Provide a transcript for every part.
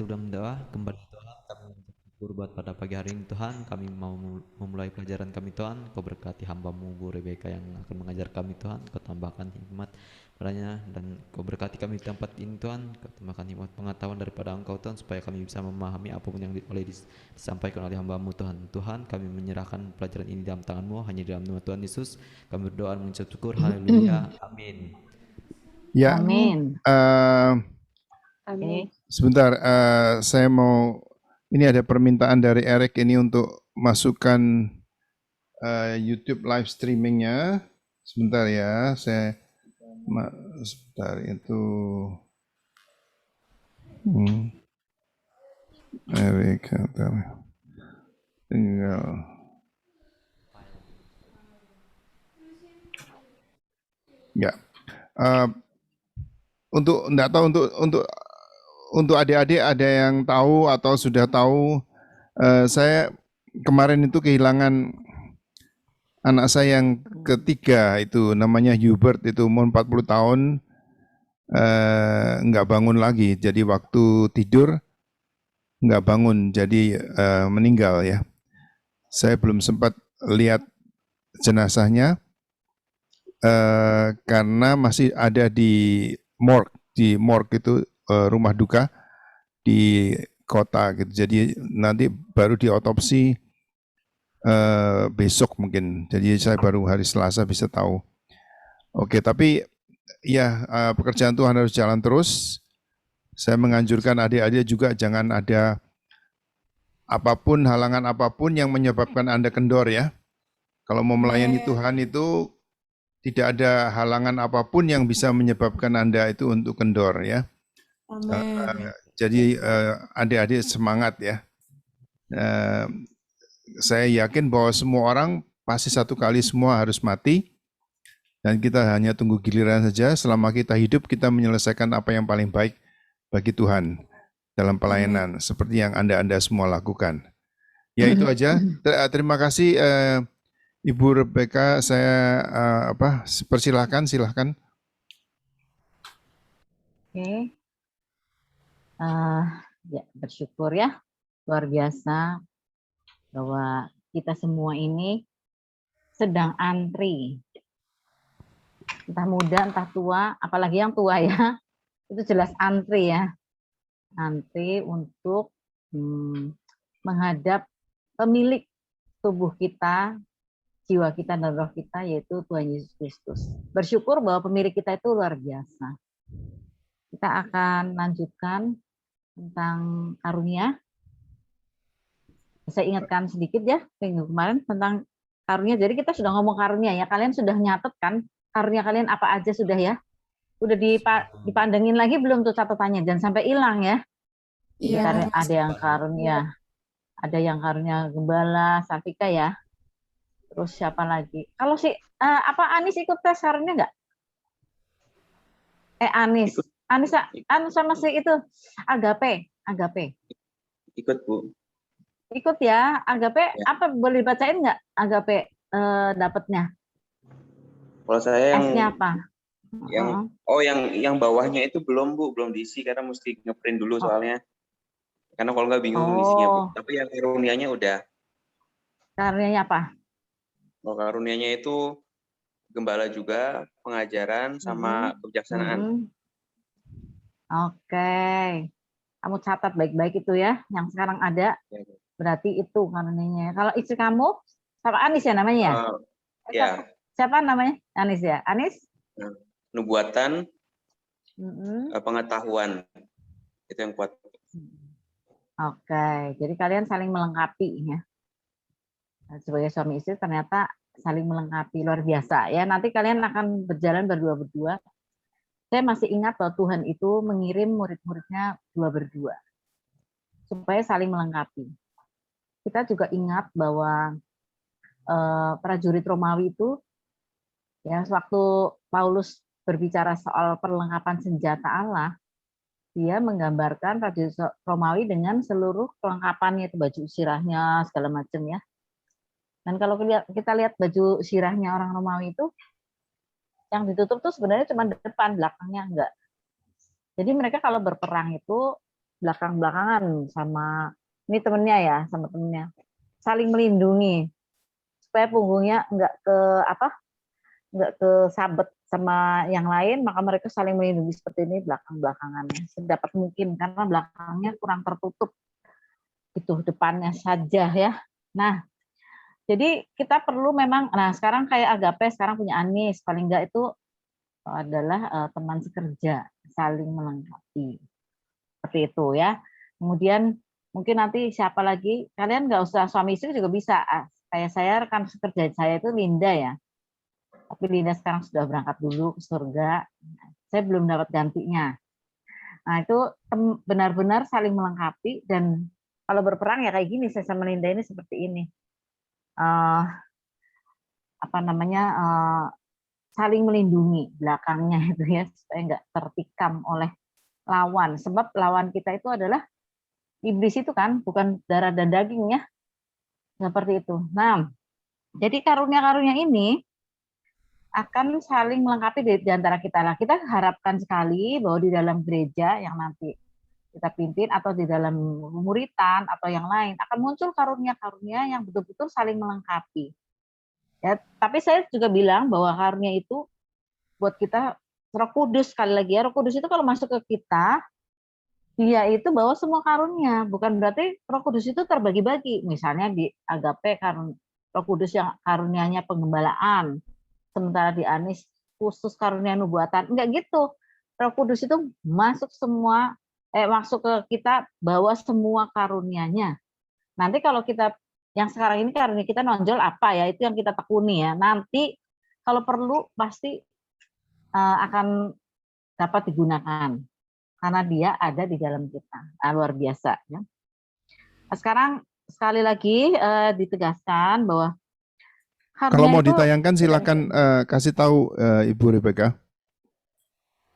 sudah mendoa kembali Tuhan, kami mengucap syukur buat pada pagi hari ini Tuhan. Kami mau memulai pelajaran kami Tuhan. Kau berkati hambamu Bu Rebecca yang akan mengajar kami Tuhan. Kau tambahkan hikmat padanya dan kau berkati kami di tempat ini Tuhan. Kau tambahkan hikmat pengetahuan daripada Engkau Tuhan, supaya kami bisa memahami apapun yang boleh disampaikan oleh hambamu Tuhan. Tuhan, kami menyerahkan pelajaran ini dalam tangan-Mu, hanya di dalam nama Tuhan Yesus kami berdoa dan mengucap syukur. Haleluya, amin. Ya, Amin. Amin. sebentar, saya mau, ini ada permintaan dari Eric ini untuk masukkan YouTube live streamingnya. Sebentar ya, sebentar itu. Eric, tinggal. Ya, enggak tahu untuk adik-adik ada yang tahu atau sudah tahu, saya kemarin itu kehilangan anak saya yang ketiga, itu namanya Hubert, itu umur 40 tahun, enggak bangun lagi, jadi waktu tidur enggak bangun, jadi meninggal ya. Saya belum sempat lihat jenazahnya karena masih ada di morgue itu, rumah duka di kota gitu. Jadi nanti baru diotopsi besok mungkin. Jadi saya baru hari Selasa bisa tahu. Oke, tapi ya pekerjaan Tuhan harus jalan terus. Saya menganjurkan adik-adik juga jangan ada apapun, halangan apapun yang menyebabkan Anda kendor ya. Kalau mau melayani Tuhan itu tidak ada halangan apapun yang bisa menyebabkan Anda itu untuk kendor ya. Jadi adik-adik semangat ya. Saya yakin bahwa semua orang pasti satu kali semua harus mati. Dan kita hanya tunggu giliran saja. Selama kita hidup, kita menyelesaikan apa yang paling baik bagi Tuhan dalam pelayanan, seperti yang Anda semua lakukan. Ya itu aja. Terima kasih Ibu Rebecca, saya silahkan. Oke. Ya, bersyukur ya, luar biasa bahwa kita semua ini sedang antri. Entah muda, entah tua, apalagi yang tua ya, itu jelas antri ya. Antri untuk menghadap pemilik tubuh kita, jiwa kita dan roh kita, yaitu Tuhan Yesus Kristus. Bersyukur bahwa pemilik kita itu luar biasa. Kita akan lanjutkan tentang karunia. Saya ingatkan sedikit ya, minggu kemarin tentang karunia. Jadi kita sudah ngomong karunia ya, kalian sudah nyatet kan karunia kalian apa aja sudah ya? Udah dipandengin lagi belum tuh catatannya? Jangan sampai hilang ya. Iya. Ada yang karunia, ada yang karunia gembala, Safika ya. Terus siapa lagi? Kalau Anis ikut tes karunia nggak? Anis sama si itu Agape. Ikut Bu. Ikut ya, Agape ya. Apa boleh dibacain nggak Agape dapatnya? Kalau saya yang S-nya apa? Yang bawahnya itu belum Bu, belum diisi karena mesti ngeprint dulu soalnya. Karena kalau nggak bingung isinya Bu. Tapi yang karunianya udah. Karunianya apa? Karunianya itu gembala juga, pengajaran sama kebijaksanaan. Oke. Kamu catat baik-baik itu ya, yang sekarang ada. Berarti itu karunianya. Kalau istri kamu, siapa? Anis ya namanya ya? Ya. Siapa namanya? Anis ya? Anis? Nubuatan, pengetahuan. Itu yang kuat. Oke, jadi kalian saling melengkapi ya. Sebagai suami istri ternyata saling melengkapi, luar biasa ya. Nanti kalian akan berjalan berdua-berdua. Saya masih ingat bahwa Tuhan itu mengirim murid-muridnya 2 berdua supaya saling melengkapi. Kita juga ingat bahwa prajurit Romawi itu ya, waktu Paulus berbicara soal perlengkapan senjata Allah, dia menggambarkan prajurit Romawi dengan seluruh kelengkapannya, itu baju sirahnya segala macam ya. Dan kalau kita lihat baju sirahnya orang Romawi itu, yang ditutup tuh sebenarnya cuma depan, belakangnya enggak. Jadi mereka kalau berperang itu belakang-belakangan sama ini temennya ya, sama temennya. Saling melindungi supaya punggungnya nggak kesabet sama yang lain, maka mereka saling melindungi seperti ini belakang-belakangannya sedapat mungkin karena belakangnya kurang tertutup. Itu depannya saja ya. Nah, jadi kita perlu memang, nah sekarang kayak Agape sekarang punya Anis, paling enggak itu adalah teman sekerja, saling melengkapi. Seperti itu ya. Kemudian mungkin nanti siapa lagi, kalian nggak usah suami istri juga bisa. Kayak saya, rekan sekerja saya itu Linda ya. Tapi Linda sekarang sudah berangkat dulu ke surga. Saya belum dapat gantinya. Nah itu benar-benar saling melengkapi dan kalau berperang ya kayak gini, saya sama Linda ini seperti ini. Saling melindungi belakangnya itu ya supaya nggak tertikam oleh lawan. Sebab lawan kita itu adalah iblis itu kan, bukan darah dan daging ya. Seperti itu. Nah, jadi karunia-karunia ini akan saling melengkapi di antara kita lah. Kita harapkan sekali bahwa di dalam gereja yang nanti kita pimpin atau di dalam muritan atau yang lain akan muncul karunia-karunia yang betul-betul saling melengkapi. Ya, tapi saya juga bilang bahwa karunia itu buat kita Roh Kudus sekali lagi ya. Roh Kudus itu kalau masuk ke kita, dia itu bawa semua karunia. Bukan berarti Roh Kudus itu terbagi-bagi. Misalnya di Agape Roh Kudus yang karunianya pengembalaan, sementara di Anis khusus karunia nubuatan. Enggak gitu. Roh Kudus itu masuk ke kita bawa semua karunianya. Nanti kalau kita yang sekarang ini karunia kita nonjol apa ya, itu yang kita tekuni ya. Nanti kalau perlu pasti akan dapat digunakan karena dia ada di dalam kita. Luar biasa ya. Nah, sekarang sekali lagi ditegaskan bahwa kalau mau ditayangkan silakan kasih tahu Ibu Rebecca.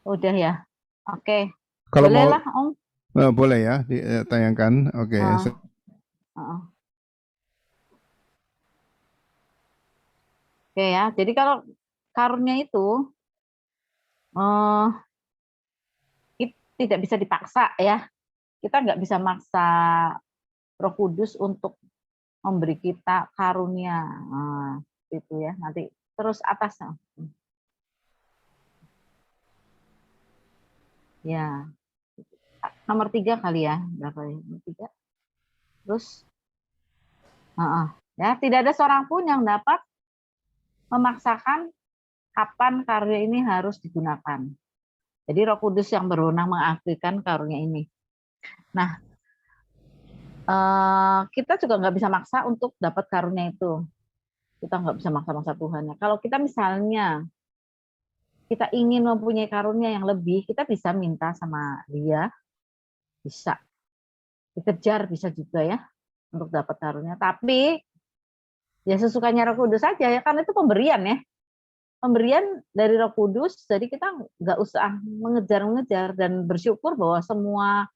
Udah ya. Oke. Kalau boleh mau lah, Om. Boleh ya ditayangkan. Oke. Oke ya. Jadi kalau karunia itu tidak bisa dipaksa ya. Kita nggak bisa maksa Roh Kudus untuk memberi kita karunia. Itu ya. Nanti terus atasnya. Ya. Nomor 3 kali ya. Berapa ya? Nomor 3. Terus ya, tidak ada seorang pun yang dapat memaksakan kapan karunia ini harus digunakan. Jadi Roh Kudus yang berwenang mengaktifkan karunia ini. Nah, kita juga nggak bisa maksa untuk dapat karunia itu. Kita nggak bisa maksa-maksa Tuhan. Kalau kita misalnya kita ingin mempunyai karunia yang lebih, kita bisa minta sama Dia, bisa dikejar, bisa juga ya untuk dapat karunia. Tapi ya sesukanya Roh Kudus saja ya, karena itu pemberian ya. Pemberian dari Roh Kudus, jadi kita nggak usah mengejar-mengejar dan bersyukur bahwa semua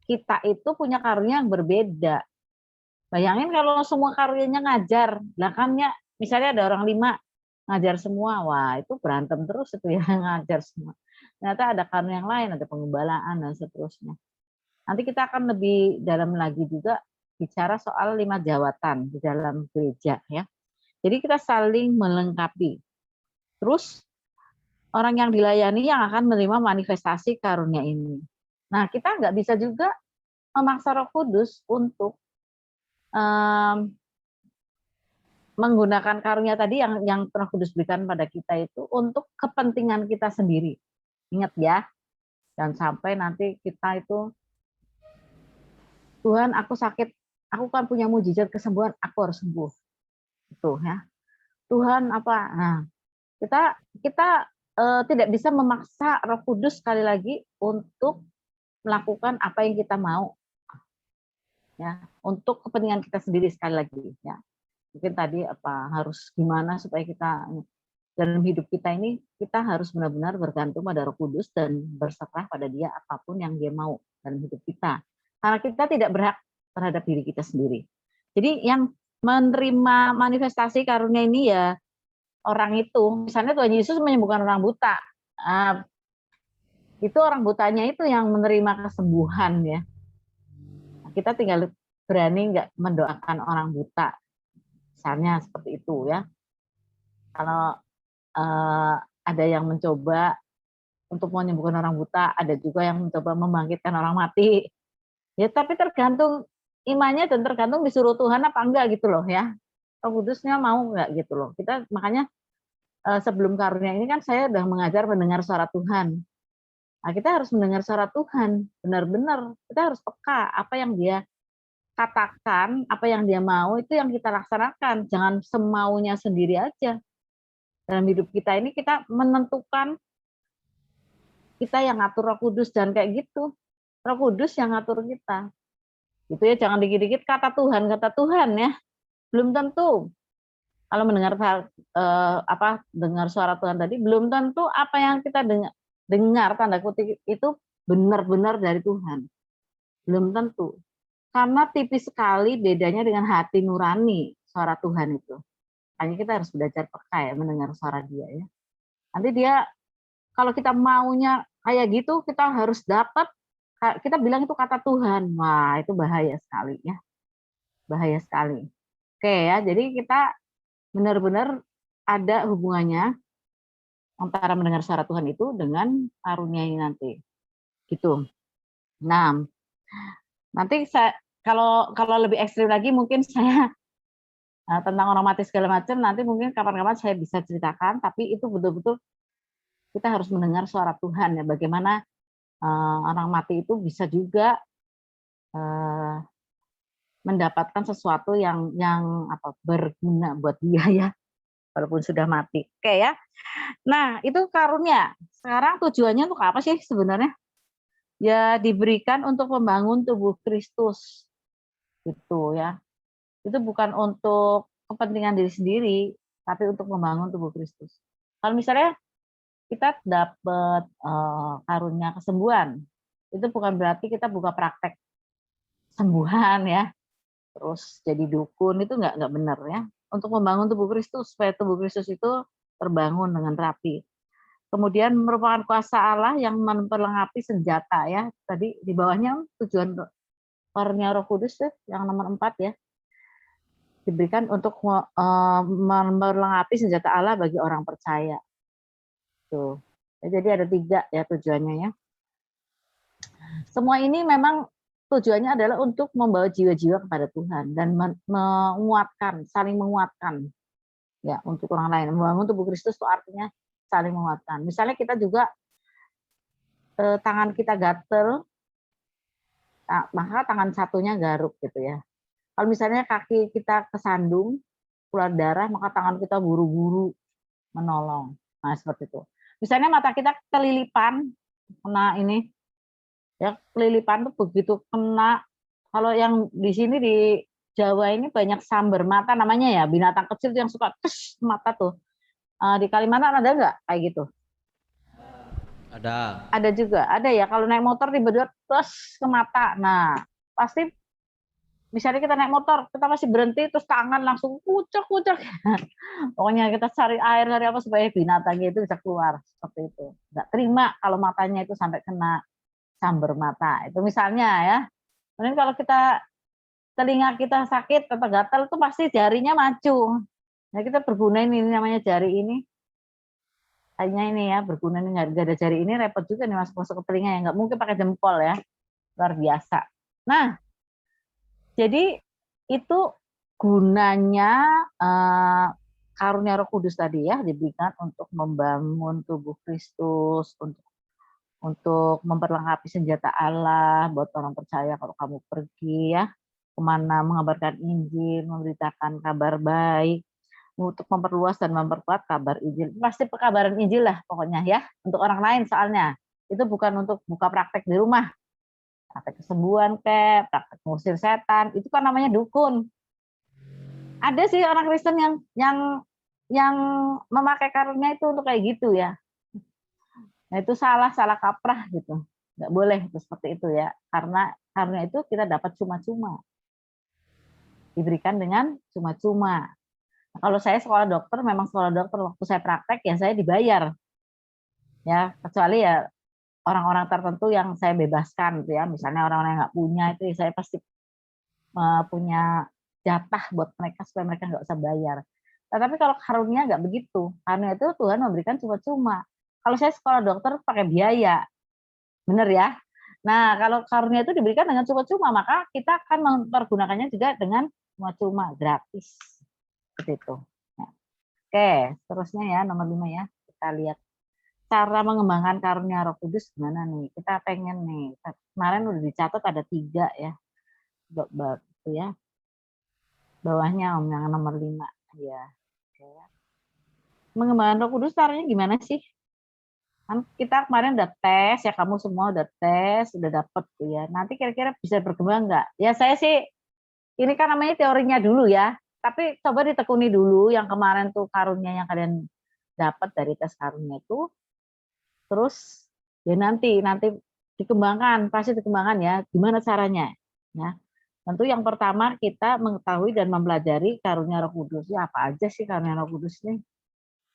kita itu punya karunia yang berbeda. Bayangin kalau semua karunia ngajar, belakangnya misalnya ada orang 5 ngajar semua, wah itu berantem terus itu ya ngajar semua. Ternyata ada karunia yang lain, ada pengembalaan dan seterusnya. Nanti kita akan lebih dalam lagi juga bicara soal 5 jawatan di dalam gereja ya. Jadi kita saling melengkapi. Terus orang yang dilayani yang akan menerima manifestasi karunia ini. Nah, kita nggak bisa juga memaksa Roh Kudus untuk menggunakan karunia tadi yang Roh Kudus berikan pada kita itu untuk kepentingan kita sendiri. Ingat ya, dan sampai nanti kita itu, Tuhan aku sakit, aku kan punya mujizat kesembuhan, aku harus sembuh. Itu ya. Tuhan apa? Nah, kita tidak bisa memaksa Roh Kudus sekali lagi untuk melakukan apa yang kita mau. Ya, untuk kepentingan kita sendiri sekali lagi ya. Mungkin tadi harus gimana supaya kita dalam hidup kita ini kita harus benar-benar bergantung pada Roh Kudus dan berserah pada Dia apapun yang Dia mau dalam hidup kita. Karena kita tidak berhak terhadap diri kita sendiri. Jadi yang menerima manifestasi karunia ini ya orang itu. Misalnya Tuhan Yesus menyembuhkan orang buta. Itu orang butanya itu yang menerima kesembuhan ya. Nah, kita tinggal berani nggak mendoakan orang buta, misalnya seperti itu ya. Kalau ada yang mencoba untuk menyembuhkan orang buta, ada juga yang mencoba membangkitkan orang mati. Ya, tapi tergantung imannya dan tergantung disuruh Tuhan apa enggak gitu loh ya. Roh Kudusnya mau enggak gitu loh. Kita makanya sebelum karunia ini kan saya udah mengajar mendengar suara Tuhan. Nah, kita harus mendengar suara Tuhan, benar-benar. Kita harus peka apa yang dia katakan, apa yang dia mau itu yang kita laksanakan. Jangan semaunya sendiri aja. Dalam hidup kita ini kita menentukan, kita yang ngatur Roh Kudus dan kayak gitu. Roh Kudus yang ngatur kita. Gitu ya, jangan dikit-dikit kata Tuhan ya. Belum tentu. Kalau mendengar dengar suara Tuhan tadi, belum tentu apa yang kita dengar tanda kutip itu benar-benar dari Tuhan. Belum tentu. Karena tipis sekali bedanya dengan hati nurani suara Tuhan itu. Hanya kita harus belajar peka ya mendengar suara dia ya. Nanti dia kalau kita maunya kayak gitu, kita harus dapat, kita bilang itu kata Tuhan. Wah, itu bahaya sekali ya. Bahaya sekali. Oke ya, jadi kita benar-benar ada hubungannya antara mendengar suara Tuhan itu dengan karunia ini nanti. Gitu. Nah, nanti kalau lebih ekstrim lagi mungkin saya tentang orang mati segala macam nanti mungkin kapan-kapan saya bisa ceritakan, tapi itu betul-betul kita harus mendengar suara Tuhan ya, bagaimana orang mati itu bisa juga mendapatkan sesuatu yang berguna buat dia ya, walaupun sudah mati. Oke ya. Nah, itu karunia. Sekarang tujuannya untuk apa sih sebenarnya? Ya diberikan untuk membangun tubuh Kristus. Gitu ya. Itu bukan untuk kepentingan diri sendiri, tapi untuk membangun tubuh Kristus. Kalau misalnya kita dapat karunia kesembuhan, itu bukan berarti kita buka praktek sembuhan ya, terus jadi dukun, itu nggak benar ya. Untuk membangun tubuh Kristus, supaya tubuh Kristus itu terbangun dengan rapi. Kemudian merupakan kuasa Allah yang memperlengkapi senjata ya. Tadi di bawahnya tujuan karunia Roh Kudus ya, yang nomor 4 ya. Diberikan untuk memperlengkapi senjata Allah bagi orang percaya. Tuh. Jadi ada 3 ya tujuannya ya. Semua ini memang tujuannya adalah untuk membawa jiwa-jiwa kepada Tuhan dan menguatkan, saling menguatkan ya untuk orang lain. Membangun tubuh Kristus itu artinya saling menguatkan. Misalnya kita juga tangan kita gatel, maka tangan satunya garuk gitu ya. Kalau misalnya kaki kita kesandung, keluar darah, maka tangan kita buru-buru menolong. Nah, seperti itu. Misalnya mata kita kelilipan, kena ini, ya kelilipan tuh begitu kena. Kalau yang di sini di Jawa ini banyak sambar mata namanya ya, binatang kecil yang suka mata tuh. Di Kalimantan ada nggak kayak gitu? Ada. Ada juga, ada ya. Kalau naik motor tiba-tiba terus ke mata. Nah, pasti misalnya kita naik motor, kita masih berhenti, terus tangan langsung kucek-kucek. Pokoknya kita cari air, cari apa supaya binatangnya itu bisa keluar. Seperti itu. Nggak terima kalau matanya itu sampai kena sambar mata. Itu misalnya ya. Kemudian kalau telinga kita sakit atau gatal itu pasti jarinya maju. Nah, kita berguna ini namanya jari ini. Hanya ini ya, berguna ini nggak ada jari ini repot juga nih masuk ke telinga ya. Nggak mungkin pakai jempol ya. Luar biasa. Nah, jadi itu gunanya karunia Roh Kudus tadi ya, diberikan untuk membangun tubuh Kristus, untuk memperlengkapi senjata Allah buat orang percaya kalau kamu pergi ya kemana mengabarkan Injil, memberitakan kabar baik, untuk memperluas dan memperkuat kabar Injil. Pasti pekabaran Injil lah pokoknya ya, untuk orang lain soalnya. Itu bukan untuk buka praktek di rumah. Praktek kesembuhan praktek mengusir setan, itu kan namanya dukun. Ada sih orang Kristen yang memakai karunia itu untuk kayak gitu ya. Nah itu salah kaprah gitu. Nggak boleh itu seperti itu ya. Karena itu kita dapat cuma-cuma. Diberikan dengan cuma-cuma. Nah, kalau saya sekolah dokter, memang sekolah dokter waktu saya praktek ya saya dibayar. Ya, kecuali ya orang-orang tertentu yang saya bebaskan gitu ya. Misalnya orang-orang yang nggak punya itu saya pasti punya jatah buat mereka supaya mereka nggak usah bayar. Tetapi kalau karunia nggak begitu. Karunia itu Tuhan memberikan cuma-cuma. Kalau saya sekolah dokter pakai biaya, benar ya. Nah, kalau karunia itu diberikan dengan cuma-cuma, maka kita akan mempergunakannya juga dengan cuma-cuma, gratis. Seperti itu. Nah, oke, seterusnya ya, nomor 5 ya. Kita lihat cara mengembangkan karunia Roh Kudus gimana nih. Kita pengen nih, kemarin udah dicatat ada 3 ya. Itu ya. Bawahnya Om yang nomor 5 ya. Mengembangkan Roh Kudus caranya gimana sih? Kan kita kemarin udah tes ya, kamu semua udah tes, udah dapet tuh ya. Nanti kira-kira bisa berkembang nggak? Ya saya sih, ini kan namanya teorinya dulu ya. Tapi coba ditekuni dulu yang kemarin tuh karunia yang kalian dapat dari tes karunia itu. Terus ya nanti dikembangkan, pasti dikembangkan ya. Gimana caranya? Ya. Tentu yang pertama kita mengetahui dan mempelajari karunia Roh Kudus. Ya apa aja sih karunia Roh Kudus ini?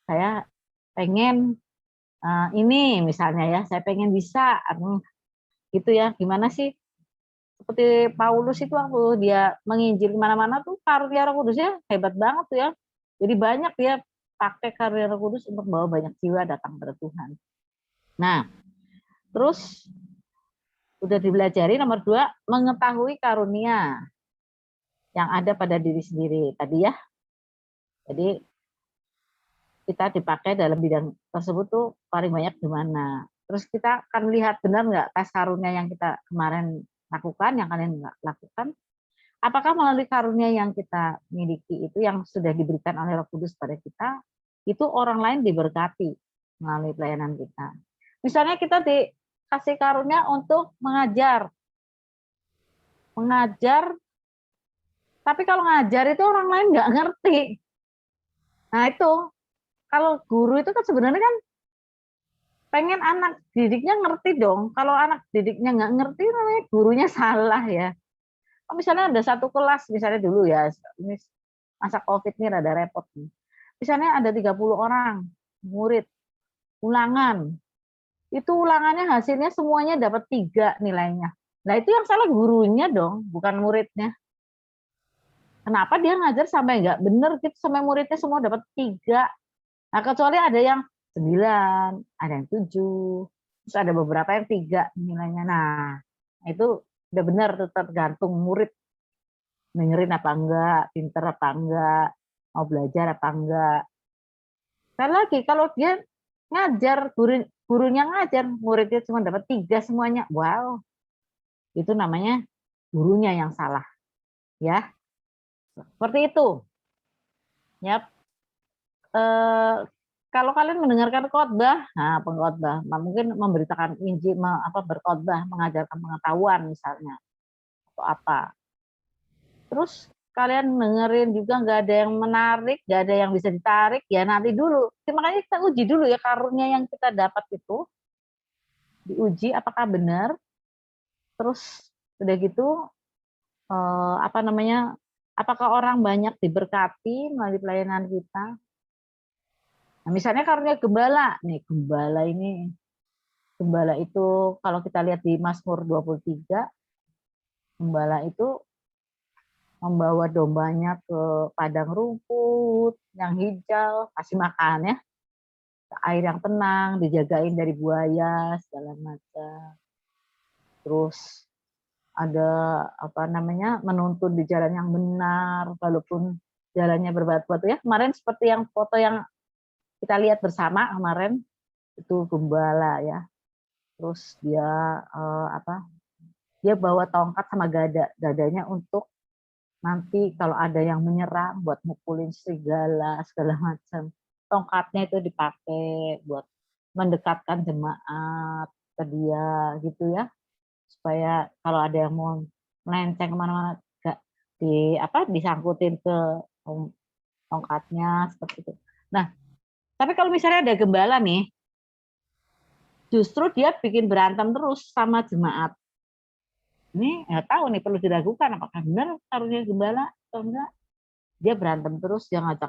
Saya pengen ini misalnya ya, saya pengen bisa gitu ya. Gimana sih? Seperti Paulus itu waktu dia menginjil kemana-mana tuh karunia Roh Kudusnya hebat banget tuh ya. Jadi banyak dia pakai karunia Roh Kudus untuk bawa banyak jiwa datang kepada Tuhan. Nah, terus udah dipelajari nomor 2, mengetahui karunia yang ada pada diri sendiri tadi ya. Jadi kita dipakai dalam bidang tersebut tuh paling banyak di mana. Terus kita akan lihat benar nggak tes karunia yang kita kemarin lakukan, yang kalian nggak lakukan. Apakah melalui karunia yang kita miliki itu yang sudah diberikan oleh Roh Kudus pada kita, itu orang lain diberkati melalui pelayanan kita. Misalnya kita dikasih karunia untuk mengajar, tapi kalau ngajar itu orang lain nggak ngerti. Nah itu, kalau guru itu kan sebenarnya kan pengen anak didiknya ngerti dong. Kalau anak didiknya nggak ngerti, namanya gurunya salah ya. Oh, misalnya ada satu kelas, misalnya dulu ya, ini masa COVID ini rada repot nih. Misalnya ada 30 orang murid, ulangan. Itu ulangannya hasilnya semuanya dapat 3 nilainya. Nah itu yang salah gurunya dong, bukan muridnya. Kenapa dia ngajar sampai nggak bener gitu, sampai muridnya semua dapat 3. Nah kecuali ada yang 9, ada yang 7, terus ada beberapa yang 3 nilainya. Nah itu udah benar, tergantung murid dengerin apa enggak, pinter apa enggak, mau belajar apa enggak. Sekali lagi kalau dia ngajar, gurunya ngajar, muridnya cuma dapat 3 semuanya, wow, itu namanya gurunya yang salah, ya. Seperti itu. Ya. Kalau kalian mendengarkan khotbah, nah pengkhotbah mungkin memberitakan Injil, berkhotbah, mengajarkan pengetahuan misalnya atau apa. Terus kalian dengerin juga nggak ada yang menarik, nggak ada yang bisa ditarik, ya nanti dulu. Makanya kita uji dulu ya karunia yang kita dapat itu, diuji apakah benar. Terus udah gitu apakah orang banyak diberkati melalui pelayanan kita. Nah, misalnya karunia gembala, nih gembala itu kalau kita lihat di Mazmur 23, gembala itu membawa dombanya ke padang rumput yang hijau, kasih makan ya, ke air yang tenang, dijagain dari buaya segala macam. Terus ada menuntun di jalan yang benar walaupun jalannya berbatu-batu ya. Kemarin seperti yang foto yang kita lihat bersama kemarin itu gembala ya. Terus dia dia bawa tongkat sama gadanya untuk nanti kalau ada yang menyerang buat mukulin serigala segala macam. Tongkatnya itu dipakai buat mendekatkan jemaat ke dia gitu ya. Supaya kalau ada yang mau melenceng kemana-mana gak disangkutin ke tongkatnya seperti itu. Nah, tapi kalau misalnya ada gembala nih, justru dia bikin berantem terus sama jemaat. Ini nggak tahu nih, perlu diragukan apakah benar karunia gembala atau enggak. Dia berantem terus, dia ngajak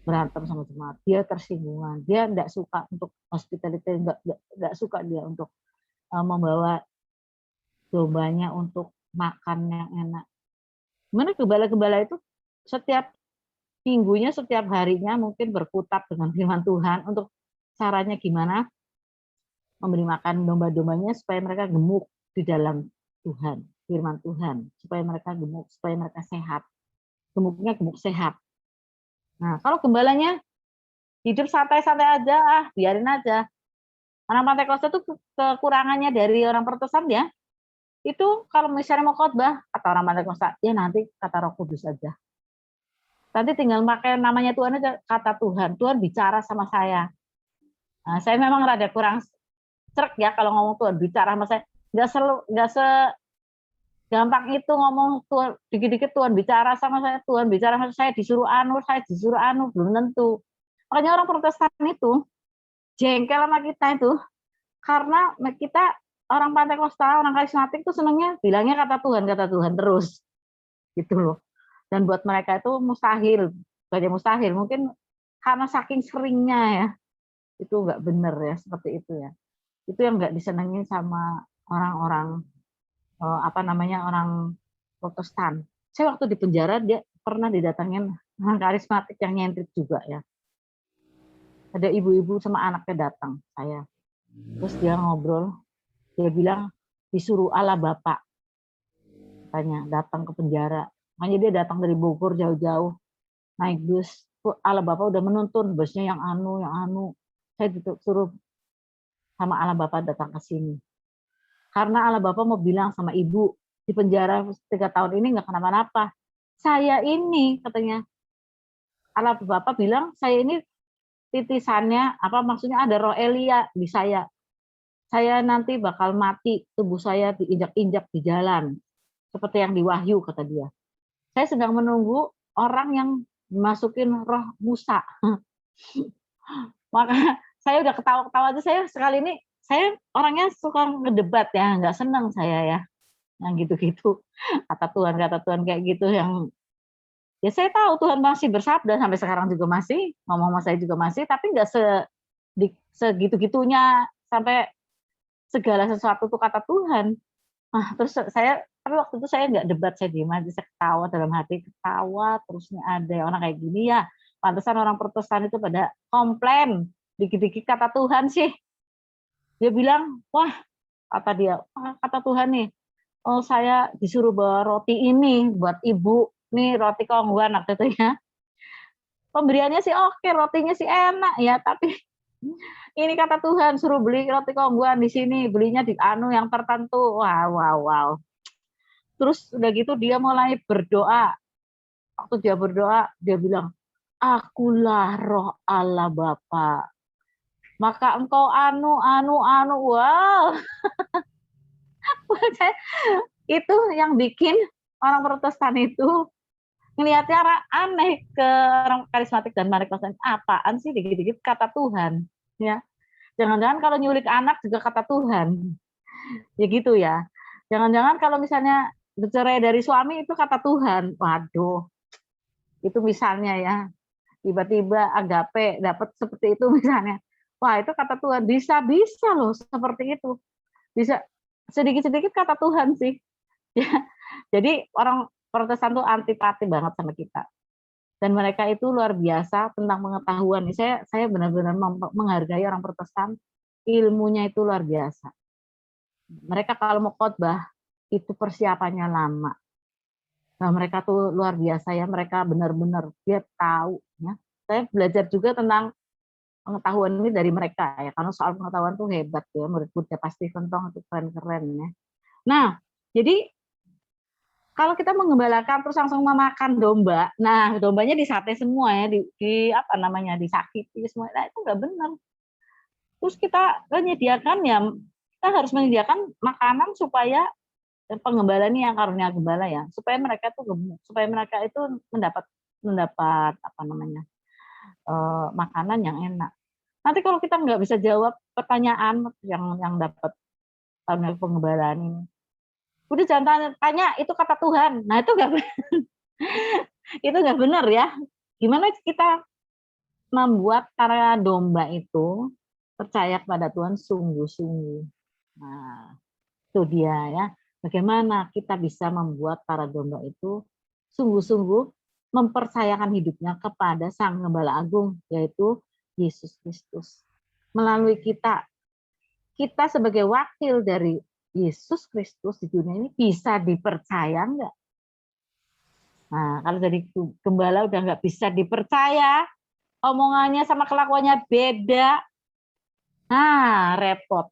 berantem sama jemaat, dia tersinggungan, dia tidak suka untuk hospitality, nggak suka dia untuk membawa dombanya untuk makan yang enak. Gimana gembala-gembala itu setiap minggunya, setiap harinya mungkin berkutat dengan firman Tuhan untuk caranya gimana memberi makan domba-dombanya supaya mereka gemuk di dalam Tuhan, firman Tuhan, supaya mereka gemuk, supaya mereka sehat. Gemuknya gemuk sehat. Nah, kalau gembalanya hidup santai-santai aja, biarin aja. Orang Pantekosta itu kekurangannya dari orang Protestan ya, itu kalau misalnya mau khotbah, kata orang Pantekosta, ya nanti kata Roh Kudus aja. Nanti tinggal pakai namanya Tuhan aja, kata Tuhan. Tuhan bicara sama saya. Nah, saya memang rada kurang cerek ya kalau ngomong Tuhan bicara sama saya. Nggak segampang itu ngomong Tuhan, dikit-dikit Tuhan bicara sama saya, Tuhan bicara sama saya disuruh anu, belum tentu. Makanya orang Protestan itu jengkel sama kita itu, karena kita orang Pantekosta, orang karismatik itu senangnya bilangnya kata Tuhan terus. Gitu loh. Dan buat mereka itu mustahil, mungkin karena saking seringnya ya, itu nggak benar ya, seperti itu ya. Itu yang nggak disenengin sama orang-orang orang Protestan. Saya waktu di penjara dia pernah didatangin orang karismatik yang nyentrik juga ya. Ada ibu-ibu sama anaknya datang saya. Terus dia ngobrol, dia bilang disuruh Allah Bapak, katanya datang ke penjara. Makanya dia datang dari Bogor jauh-jauh naik bus. Allah Bapak udah menuntun busnya yang anu. Saya disuruh sama Allah Bapak datang ke sini. Karena Allah Bapak mau bilang sama ibu di penjara 3 tahun ini nggak kenapa-napa. Saya ini katanya Allah Bapak bilang saya ini titisannya maksudnya ada roh Elia di saya. Saya nanti bakal mati, tubuh saya diinjak-injak di jalan. Seperti yang di Wahyu kata dia. Saya sedang menunggu orang yang masukin roh Musa. Maka saya udah ketawa-ketawa aja, saya sekali ini, saya orangnya suka ngedebat ya, nggak senang saya ya, yang gitu-gitu. Kata Tuhan kayak gitu yang, ya saya tahu Tuhan masih bersabda, sampai sekarang juga masih, ngomong sama saya juga masih, tapi nggak segitu-gitunya, sampai segala sesuatu itu kata Tuhan. Nah, terus tapi waktu itu saya nggak debat, saya diam aja, saya ketawa dalam hati, ketawa terusnya ada orang kayak gini ya. Pantesan orang Protestan itu pada komplain, dikit-dikit kata Tuhan sih. Dia bilang, wah kata Tuhan nih, oh saya disuruh bawa roti ini buat ibu, nih roti kongguan waktu itu ya. Pemberiannya sih oke, rotinya sih enak ya, tapi ini kata Tuhan suruh beli roti kongguan di sini, belinya di yang tertentu. Wow. Terus udah gitu dia mulai berdoa. Waktu dia berdoa, dia bilang, akulah roh Allah Bapa. Maka engkau wow. Itu yang bikin orang Protestan itu ngelihatnya aneh ke orang karismatik dan Pantekosta. Apaan sih dikit-dikit kata Tuhan, ya. Jangan-jangan kalau nyulik anak juga kata Tuhan. Ya gitu ya. Jangan-jangan kalau misalnya bercerai dari suami itu kata Tuhan. Waduh. Itu misalnya ya. Tiba-tiba agape dapat seperti itu misalnya. Wah, itu kata Tuhan. Bisa loh seperti itu. Bisa sedikit-sedikit kata Tuhan sih. Ya. Jadi orang Protestan tuh antipati banget sama kita. Dan mereka itu luar biasa tentang pengetahuan. Saya benar-benar menghargai orang Protestan. Ilmunya itu luar biasa. Mereka kalau mau khotbah itu persiapannya lama. Nah, mereka tuh luar biasa ya, mereka benar-benar dia tahu ya. Saya belajar juga tentang pengetahuan ini dari mereka ya, karena soal pengetahuan tuh hebat ya, murid-murid pasti kentong itu keren-keren ya. Nah, jadi kalau kita mengembalakan terus langsung memakan domba, nah dombanya disate semua ya, disakiti semua, nah itu nggak benar. Terus kita menyediakan ya, kita harus menyediakan makanan supaya penggembala ini yang karunia gembala ya, supaya mereka tuh gemuk, supaya mereka itu mendapat makanan yang enak. Nanti kalau kita nggak bisa jawab pertanyaan yang dapat karunia penggembalaan ini, udah jangan tanya itu kata Tuhan. Nah itu nggak itu nggak benar ya. Gimana kita membuat para domba itu percaya kepada Tuhan sungguh-sungguh. Nah, itu dia ya. Bagaimana kita bisa membuat para domba itu sungguh-sungguh mempercayakan hidupnya kepada Sang Gembala Agung, yaitu Yesus Kristus. Melalui kita sebagai wakil dari Yesus Kristus di dunia ini bisa dipercaya enggak? Nah, kalau jadi gembala udah nggak bisa dipercaya, omongannya sama kelakuannya beda, nah repot.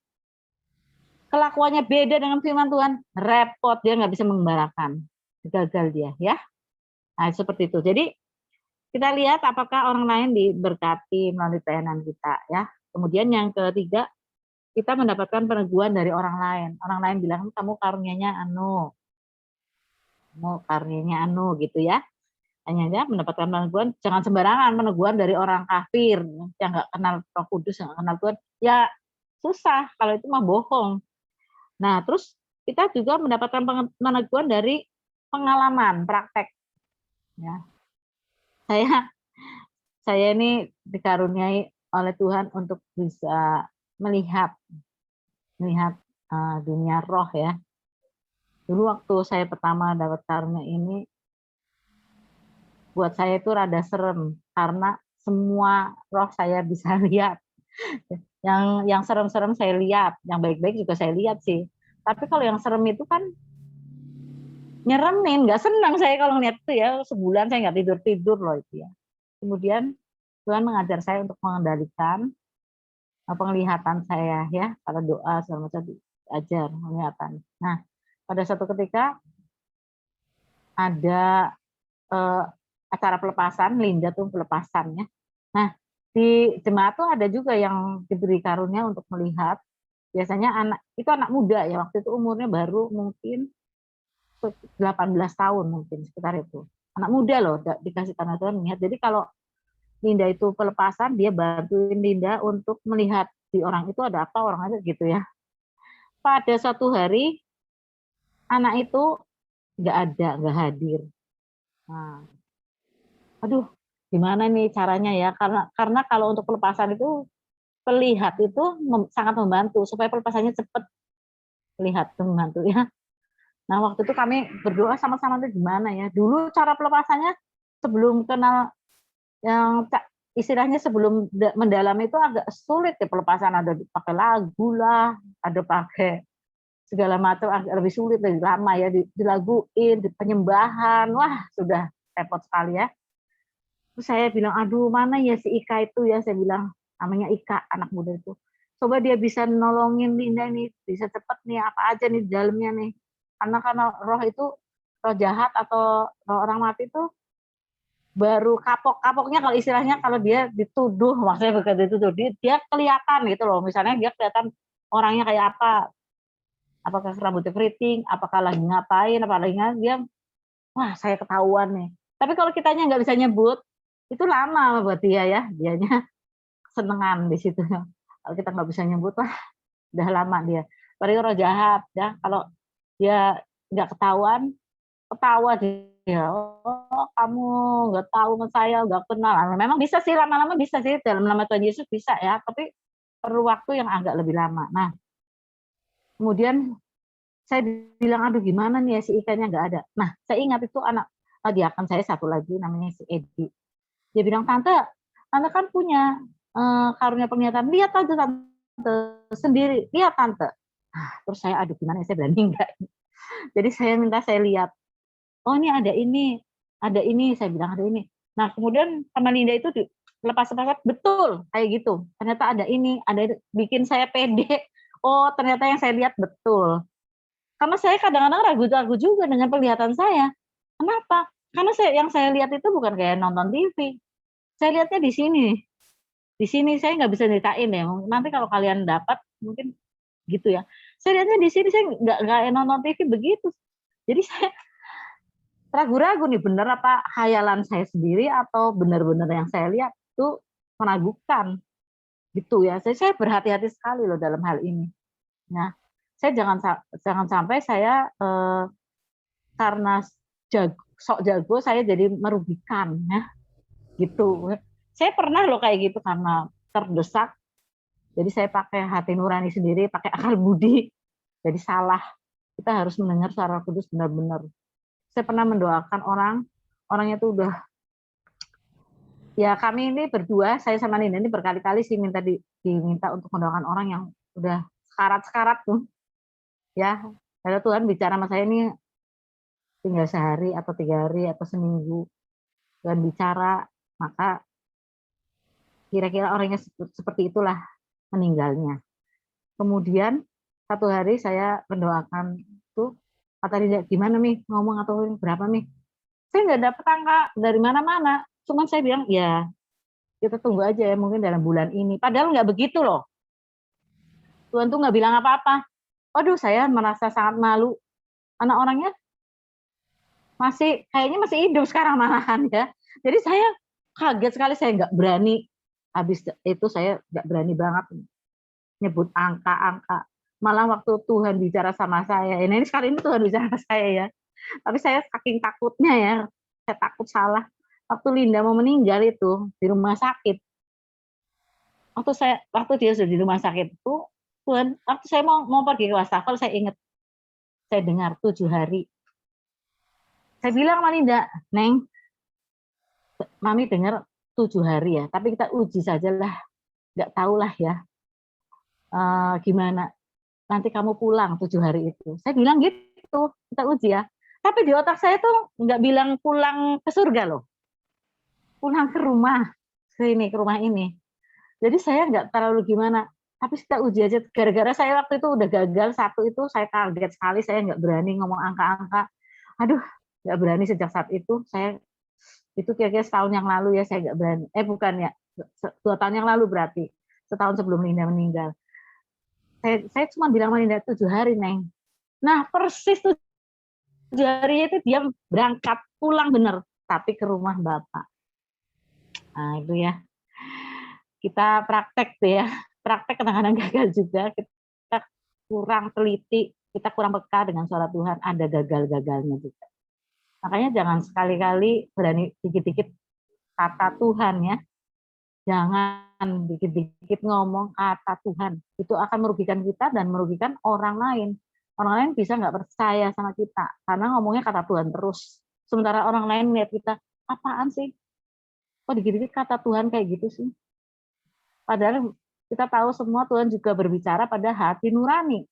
Kelakuannya beda dengan firman Tuhan, repot, dia nggak bisa mengembalakan, gagal dia ya. Nah seperti itu. Jadi kita lihat apakah orang lain diberkati melalui pelayanan kita ya. Kemudian yang ketiga, kita mendapatkan peneguhan dari orang lain. Orang lain bilang kamu karunia-nya gitu ya. Hanya dia mendapatkan peneguhan, jangan sembarangan peneguhan dari orang kafir yang nggak kenal Roh Kudus, yang nggak kenal Tuhan. Ya susah kalau itu mah bohong. Nah, terus kita juga mendapatkan peneguhan dari pengalaman praktek. Ya. Saya ini dikaruniai oleh Tuhan untuk bisa melihat dunia roh ya. Dulu waktu saya pertama dapat karunia ini, buat saya itu rada serem karena semua roh saya bisa lihat. Yang serem-serem saya lihat, yang baik-baik juga saya lihat sih. Tapi kalau yang serem itu kan nyeremin, nggak senang saya kalau ngeliat itu ya. Sebulan saya nggak tidur loh itu ya. Kemudian Tuhan mengajar saya untuk mengendalikan penglihatan saya ya, pada doa segala macam diajar penglihatan. Nah, pada suatu ketika ada acara pelepasan, Linda tuh pelepasannya. Nah, di jemaat tuh ada juga yang diberi karunia untuk melihat. Biasanya anak muda ya, waktu itu umurnya baru mungkin 18 tahun mungkin sekitar itu. Anak muda loh dikasih tanah Tuhan melihat. Jadi kalau Linda itu pelepasan, dia bantuin Linda untuk melihat di orang itu ada apa, orang itu gitu ya. Pada suatu hari anak itu nggak hadir. Nah, aduh, gimana nih caranya ya? Karena kalau untuk pelepasan itu pelihat itu sangat membantu supaya pelepasannya cepat. Lihat tuh membantu ya. Nah waktu itu kami berdoa sama-sama tuh gimana ya. Dulu cara pelepasannya sebelum kenal yang istilahnya sebelum mendalam itu agak sulit ya pelepasan, ada pakai lagu lah, ada pakai segala macam, agak lebih sulit, lebih lama ya dilaguin, di penyembahan, wah sudah repot sekali ya. Terus saya bilang, aduh mana ya si Ika itu ya, saya bilang namanya Ika anak muda itu. Coba dia bisa nolongin Linda nih, bisa cepet nih apa aja nih di dalamnya nih. Karena roh itu, roh jahat atau roh orang mati itu baru kapoknya kalau istilahnya kalau dia dituduh, maksudnya bukan dituduh, dia kelihatan gitu loh. Misalnya dia kelihatan orangnya kayak apa, apakah rambutnya keriting, apakah lagi ngapain, apalagi dia, wah saya ketahuan nih. Tapi kalau kitanya nggak bisa nyebut, itu lama buat dia ya, dianya senengan di situ. Kalau kita nggak bisa nyebut, wah udah lama dia. Apalagi roh jahat ya, kalau dia nggak ketahuan, ketawa dia, oh kamu nggak tahu sama saya, nggak kenal. Memang bisa sih lama-lama, bisa sih dalam nama Tuhan Yesus bisa ya, tapi perlu waktu yang agak lebih lama. Nah, kemudian saya bilang, aduh gimana nih ya si ikannya nggak ada. Nah, saya ingat itu anak diakan saya satu lagi namanya si Edi. Dia bilang, tante kan punya karunia penglihatan, lihat aja tante sendiri, lihat tante. Nah, terus saya, aduh gimana saya berani enggak. Jadi saya minta saya lihat, oh ini ada ini, saya bilang ada ini. Nah kemudian sama Linda itu lepas betul kayak gitu. Ternyata ada ini, bikin saya pede. Oh ternyata yang saya lihat betul. Karena saya kadang-kadang ragu-ragu juga dengan penglihatan saya. Kenapa? Karena yang saya lihat itu bukan kayak nonton TV. Saya lihatnya di sini. Di sini saya nggak bisa ceritain ya. Nanti kalau kalian dapat mungkin gitu ya. Saya lihatnya di sini, saya nggak nonton TV begitu. Jadi saya ragu-ragu nih, bener apa khayalan saya sendiri atau benar-benar yang saya lihat itu meragukan gitu ya. Saya berhati-hati sekali loh dalam hal ini. Nah, saya jangan sampai saya karena sok jago saya jadi merugikan ya gitu. Saya pernah loh kayak gitu karena terdesak. Jadi saya pakai hati nurani sendiri, pakai akal budi. Jadi salah. Kita harus mendengar suara Roh Kudus benar-benar. Saya pernah mendoakan orangnya tuh udah, ya kami ini berdua, saya sama Ninda ini berkali-kali sih diminta untuk mendoakan orang yang udah sekarat-sekarat tuh. Ya, kalau Tuhan bicara sama saya ini tinggal sehari atau 3 hari atau seminggu. Tuhan bicara, maka kira-kira orangnya seperti itulah meninggalnya. Kemudian satu hari saya mendoakan tuh, kata dia, gimana Mi, ngomong atau berapa Mi? Saya nggak dapat angka dari mana-mana. Cuman saya bilang, ya kita tunggu aja ya, mungkin dalam bulan ini. Padahal nggak begitu loh. Tuhan tuh nggak bilang apa-apa. Waduh, saya merasa sangat malu. Anak orangnya kayaknya masih hidup sekarang malahan ya. Jadi saya kaget sekali, saya nggak berani. Habis itu saya nggak berani banget nyebut angka-angka. Malah waktu Tuhan bicara sama saya, ini sekali ini Tuhan bicara sama saya ya. Tapi saya saking takutnya ya, saya takut salah. Waktu Linda mau meninggal itu di rumah sakit, waktu dia sudah di rumah sakit itu, Tuhan, waktu saya mau pergi ke wastafel, saya ingat, saya dengar 7 hari. Saya bilang sama Linda, Neng, Mami dengar 7 hari ya, tapi kita uji sajalah, nggak tahulah ya, gimana. Nanti kamu pulang 7 hari itu. Saya bilang gitu, kita uji ya. Tapi di otak saya tuh nggak bilang pulang ke surga loh. Pulang ke rumah, ke rumah ini. Jadi saya nggak terlalu gimana. Tapi kita uji aja. Gara-gara saya waktu itu udah gagal satu itu, saya kaget sekali. Saya nggak berani ngomong angka-angka. Aduh, nggak berani sejak saat itu. Saya itu kira-kira setahun yang lalu ya, saya nggak berani. Bukan ya, 2 tahun yang lalu berarti. Setahun sebelum Linda meninggal. Saya cuma bilang sama Linda 7 hari, Neng. Nah, persis 7 hari itu dia berangkat pulang bener, tapi ke rumah Bapak. Nah, itu ya. Kita praktek tuh ya. Praktek kadang-kadang gagal juga. Kita kurang teliti, kita kurang peka dengan suara Tuhan, ada gagal-gagalnya juga. Makanya jangan sekali-kali berani dikit-dikit kata Tuhan ya. Jangan dikit-dikit ngomong kata Tuhan. Itu akan merugikan kita dan merugikan orang lain. Orang lain bisa nggak percaya sama kita karena ngomongnya kata Tuhan terus. Sementara orang lain melihat kita, apaan sih? Kok dikit-dikit kata Tuhan kayak gitu sih? Padahal kita tahu semua Tuhan juga berbicara pada hati nurani.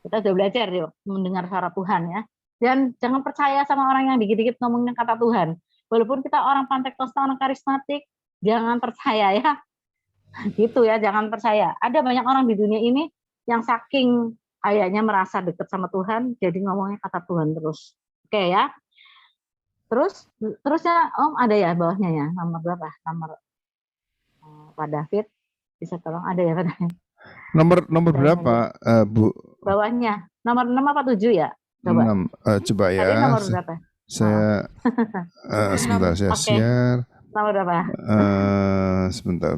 Kita sudah belajar yuk mendengar suara Tuhan ya. Dan jangan percaya sama orang yang dikit-dikit ngomongnya kata Tuhan. Walaupun kita orang Pantekostal, orang karismatik, jangan percaya ya. Gitu ya, jangan percaya. Ada banyak orang di dunia ini yang saking kayaknya merasa dekat sama Tuhan, jadi ngomongnya kata Tuhan terus. Oke ya. Terusnya Om ada ya bawahnya ya, nomor berapa? Nomor Pak David bisa tolong ada ya Pak David? Nomor berapa, Bu? Bawahnya nomor 6 apa 7 ya? Coba. 6. Coba ya. Tadi nomor berapa? Saya sebentar saya share. Nomor berapa? Sebentar.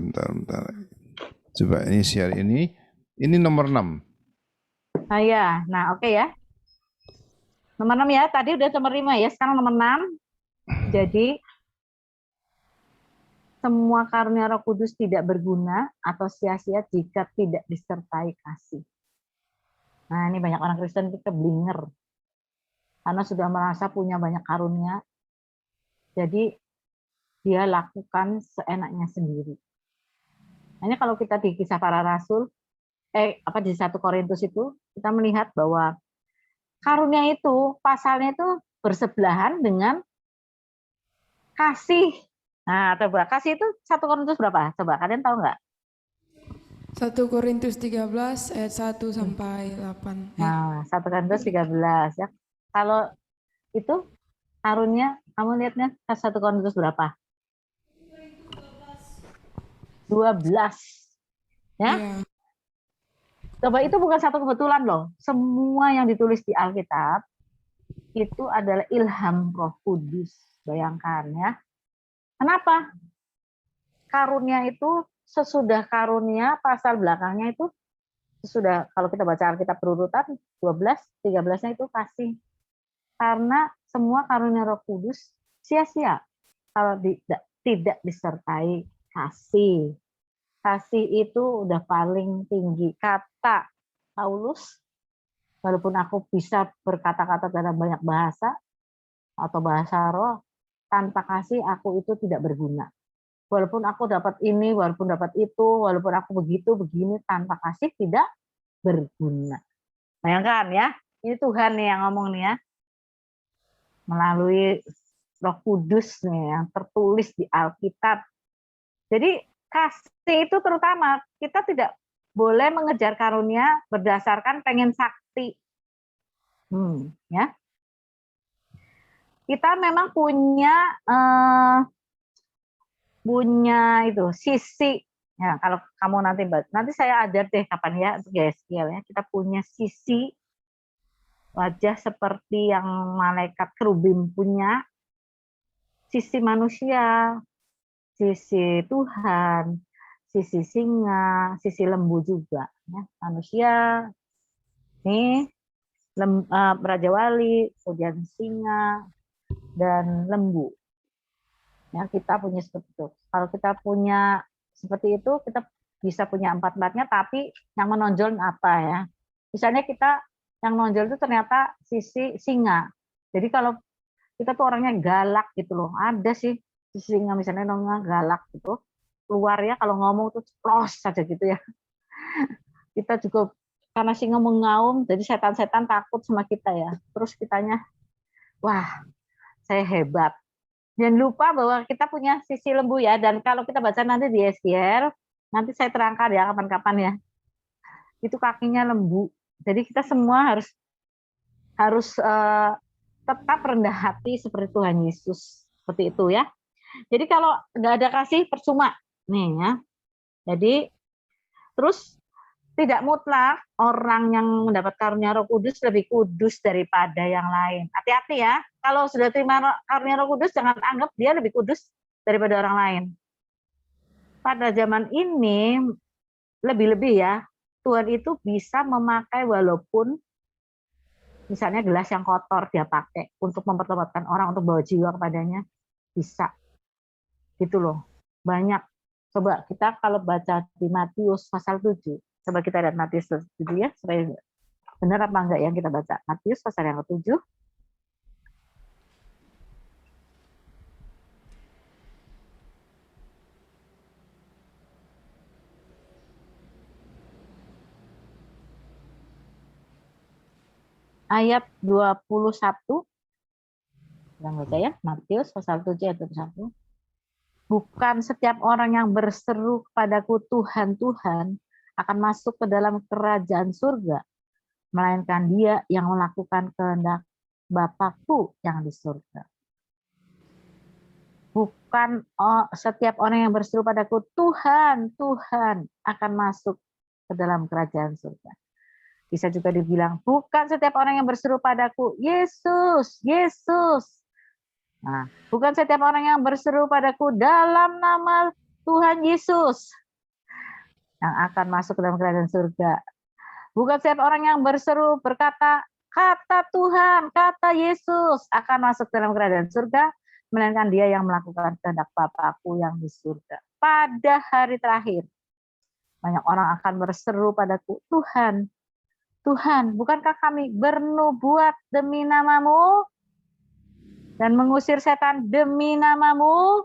Coba ini share ini. Ini nomor 6. Nah ya, nah oke ya. Nomor 6 ya, tadi udah nomor 5 ya, sekarang nomor 6. Jadi semua karunia Roh Kudus tidak berguna atau sia-sia jika tidak disertai kasih. Nah, ini banyak orang Kristen itu keblinger. Karena sudah merasa punya banyak karunia. Jadi dia lakukan seenaknya sendiri. Hanya kalau kita di Kisah Para Rasul, di 1 Korintus itu, kita melihat bahwa karunia itu, pasalnya itu bersebelahan dengan kasih. Nah, coba kasih itu 1 Korintus berapa? Coba kalian tahu nggak? 1 Korintus 13 ayat 1 sampai 8. Nah, 1 Korintus 13 ya. Kalau itu karunia, kamu lihatnya 1 Korintus berapa? 12. Ya. Yeah. Coba itu bukan satu kebetulan loh. Semua yang ditulis di Alkitab itu adalah ilham Roh Kudus. Bayangkan ya. Kenapa? Karunia itu sesudah karunia, pasal belakangnya itu sesudah, kalau kita baca Alkitab berurutan 12, 13-nya itu kasih. Karena semua karunia Roh Kudus sia-sia kalau tidak disertai kasih. Kasih itu udah paling tinggi. Kata Paulus, walaupun aku bisa berkata-kata dalam banyak bahasa atau bahasa roh, tanpa kasih aku itu tidak berguna. Walaupun aku dapat ini, walaupun dapat itu, walaupun aku begitu, begini, tanpa kasih tidak berguna. Bayangkan ya, ini Tuhan nih yang ngomong nih ya, melalui Roh Kudus nih yang tertulis di Alkitab. Jadi kasih itu terutama kita tidak boleh mengejar karunia berdasarkan pengen sakti. Ya. Kita memang punya itu sisi. Ya, kalau kamu nanti saya ajar deh kapan ya untuk GSKL ya. Kita punya sisi wajah seperti yang malaikat kerubim punya, sisi manusia, sisi Tuhan, sisi singa, sisi lembu juga. Ya. Manusia, nih, Raja Wali, kemudian singa, dan lembu. Ya, kita punya seperti itu. Kalau kita punya seperti itu, kita bisa punya empat-empatnya, tapi yang menonjol apa ya? Misalnya kita yang menonjol itu ternyata sisi singa. Jadi kalau kita tuh orangnya galak gitu loh, ada sih sisi singa misalnya orangnya galak gitu, keluar ya kalau ngomong tuh ceplos saja gitu ya. Kita juga karena singa mengaum, jadi setan-setan takut sama kita ya. Terus kitanya, wah saya hebat. Jangan lupa bahwa kita punya sisi lembu ya, dan kalau kita baca nanti di SDR, nanti saya terangkan ya kapan-kapan ya. Itu kakinya lembu. Jadi kita semua harus tetap rendah hati seperti Tuhan Yesus. Seperti itu ya. Jadi kalau nggak ada kasih percuma. Nih ya. Jadi terus tidak mutlak orang yang mendapat karunia Roh Kudus lebih kudus daripada yang lain. Hati-hati ya. Kalau sudah terima karunia Roh Kudus, jangan anggap dia lebih kudus daripada orang lain. Pada zaman ini, lebih-lebih ya, Tuhan itu bisa memakai walaupun misalnya gelas yang kotor dia pakai untuk mempertobatkan orang, untuk bawa jiwa kepadanya, bisa. Gitu loh. Banyak. Coba kita kalau baca di Matius pasal 7, coba kita lihat Matius 7 ya, supaya benar apa enggak yang kita baca. Matius pasal yang ke-7. Ayat 21. Kita baca ya, Matius pasal 7 ayat 21. Bukan setiap orang yang berseru kepadaku Tuhan, Tuhan akan masuk ke dalam kerajaan surga, melainkan dia yang melakukan kehendak Bapakku yang di surga. Bukan setiap orang yang berseru padaku Tuhan, Tuhan akan masuk ke dalam kerajaan surga. Bisa juga dibilang, bukan setiap orang yang berseru padaku Yesus, Yesus. Nah, bukan setiap orang yang berseru padaku dalam nama Tuhan Yesus yang akan masuk ke dalam kerajaan surga. Bukan setiap orang yang berseru berkata, kata Tuhan, kata Yesus akan masuk ke dalam kerajaan surga, melainkan dia yang melakukan kehendak Bapakku yang di surga. Pada hari terakhir, banyak orang akan berseru padaku, Tuhan, Tuhan, bukankah kami bernubuat demi namamu? Dan mengusir setan demi namamu,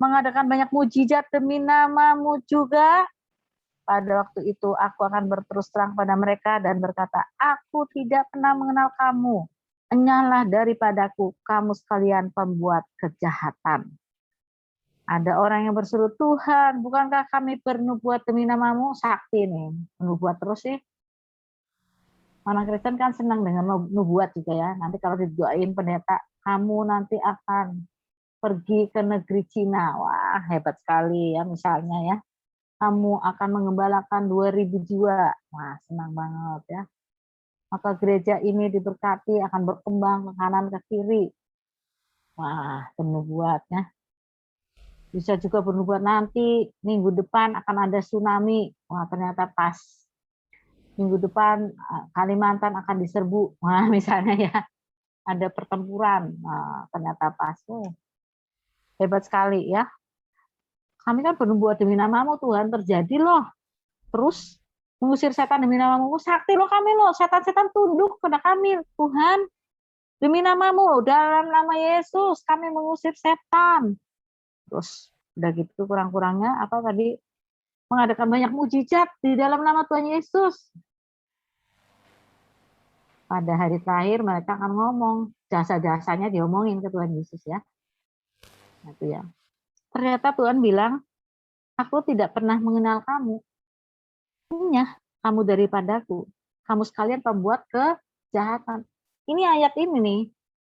mengadakan banyak mujizat demi namamu juga. Pada waktu itu aku akan berterus terang pada mereka dan berkata, aku tidak pernah mengenal kamu. Enyahlah daripadaku, kamu sekalian pembuat kejahatan. Ada orang yang berseru, Tuhan, bukankah kami bernubuat demi namamu? Sakti nih, menubuat terus sih. Orang Kristen kan senang dengan nubuat juga ya. Nanti kalau didoain pendeta, kamu nanti akan pergi ke negeri Cina. Wah, hebat sekali ya misalnya ya. Kamu akan mengembalakan 2.000 jiwa. Wah, senang banget ya. Maka gereja ini diberkati, akan berkembang ke kanan ke kiri. Wah, bernubuat ya. Bisa juga bernubuat nanti, minggu depan akan ada tsunami. Wah, ternyata pas. Minggu depan Kalimantan akan diserbu. Wah, misalnya ya. Ada pertempuran. Nah, ternyata pas. Hebat sekali ya. kami kan bernubuat demi namamu Tuhan, terjadi loh. Terus mengusir setan demi namamu, sakti loh kami loh, setan-setan tunduk kepada kami Tuhan. Demi namamu, dalam nama Yesus kami mengusir setan. Terus udah gitu kurang-kurangnya apa tadi, mengadakan banyak mujizat di dalam nama Tuhan Yesus. Pada hari terakhir mereka akan ngomong, jasa-jasanya diomongin ke Tuhan Yesus ya. Nah, itu ya. Ternyata Tuhan bilang, aku tidak pernah mengenal kamu. Punya kamu daripadaku. Kamu sekalian pembuat kejahatan. Ini ayat ini nih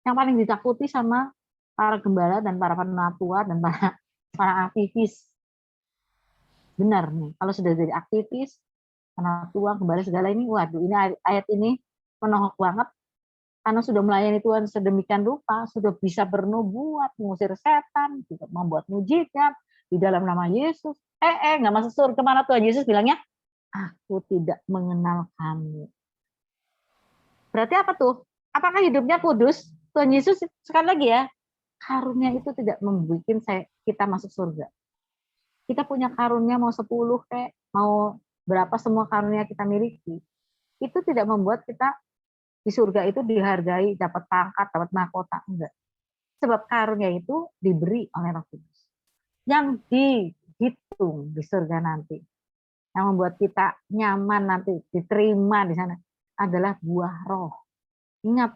yang paling ditakuti sama para gembala dan para penatua dan para aktivis. Benar nih, kalau sudah jadi aktivis, penatua, gembala segala ini, waduh ini ayat ini menohok banget karena sudah melayani Tuhan sedemikian rupa, sudah bisa bernubuat, mengusir setan, juga membuat mujizat di dalam nama Yesus. Nggak masuk surga, kemana Tuhan Yesus bilangnya? Aku tidak mengenal kamu. Berarti apa tuh? Apakah hidupnya kudus? Tuhan Yesus sekali lagi ya, karunia itu tidak membuat kita masuk surga. Kita punya karunia mau 10 kayak mau berapa semua karunia kita miliki, itu tidak membuat kita di surga itu dihargai, dapat pangkat, dapat mahkota, enggak. Sebab karunia itu diberi oleh Roh Kudus. Yang dihitung di surga nanti, yang membuat kita nyaman nanti, diterima di sana, adalah buah roh. Ingat,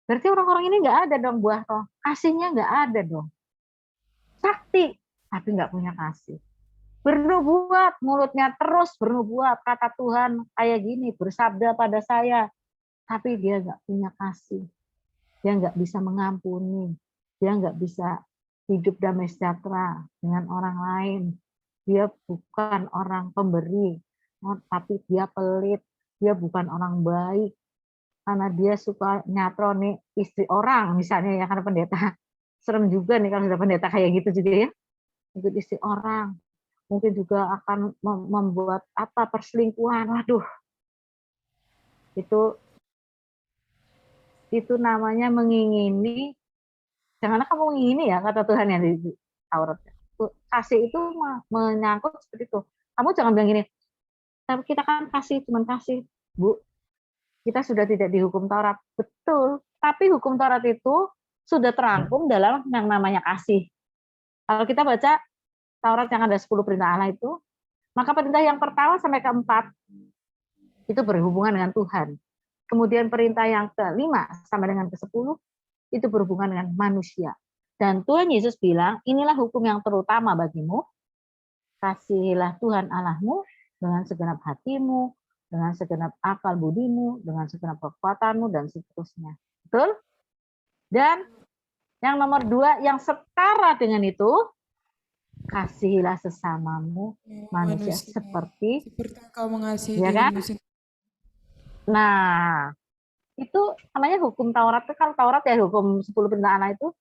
berarti orang-orang ini nggak ada dong buah roh. Kasihnya nggak ada dong. Sakti, tapi nggak punya kasih. Bernubuat, mulutnya terus bernubuat. Kata Tuhan kayak gini, bersabda pada saya. Tapi dia nggak punya kasih. Dia nggak bisa mengampuni. Dia nggak bisa hidup damai sejahtera dengan orang lain. Dia bukan orang pemberi, tapi dia pelit. Dia bukan orang baik. Karena dia suka nyatroni istri orang, misalnya ya, karena pendeta. Serem juga nih kalau sudah pendeta kayak gitu juga ya. Ikut istri orang. Mungkin juga akan membuat perselingkuhan. Waduh. Itu namanya mengingini. Janganlah kamu mengingini ya, kata Tuhan yang di Taurat. Kasih itu menyangkut seperti itu. Kamu jangan bilang gini, tapi kita kan kasih, cuman kasih. Bu, kita sudah tidak dihukum Taurat. Betul, tapi hukum Taurat itu sudah terangkum dalam yang namanya kasih. Kalau kita baca Taurat yang ada 10 perintah Allah itu, maka perintah yang pertama sampai keempat itu berhubungan dengan Tuhan. Kemudian perintah yang ke-5 sampai dengan ke-10 itu berhubungan dengan manusia. Dan Tuhan Yesus bilang, inilah hukum yang terutama bagimu. Kasihilah Tuhan Allahmu dengan segenap hatimu, dengan segenap akal budimu, dengan segenap kekuatanmu, dan seterusnya. Betul? Dan yang nomor 2, yang setara dengan itu, kasihilah sesamamu manusia seperti engkau mengasihi ya kan? dirimu sendiri. Nah, itu namanya hukum Taurat. Kalau Taurat ya hukum 10 perintah Allah itu,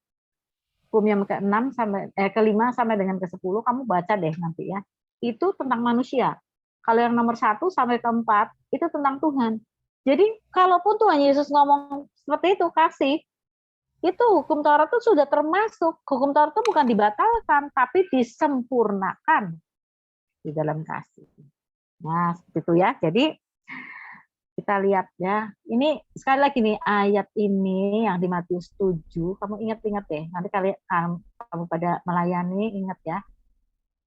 hukum yang ke-6 sampai ke-5 sampai dengan ke-10, kamu baca deh nanti ya. Itu tentang manusia. Kalau yang nomor 1 sampai ke-4 itu tentang Tuhan. Jadi kalaupun Tuhan Yesus ngomong seperti itu, kasih, itu hukum Taurat itu sudah termasuk. Hukum Taurat itu bukan dibatalkan, tapi disempurnakan di dalam kasih. Nah, seperti itu ya. Jadi kita lihat ya. Ini sekali lagi nih ayat ini yang di Matius 7, kamu ingat-ingat deh. Nanti kamu pada melayani, ingat ya.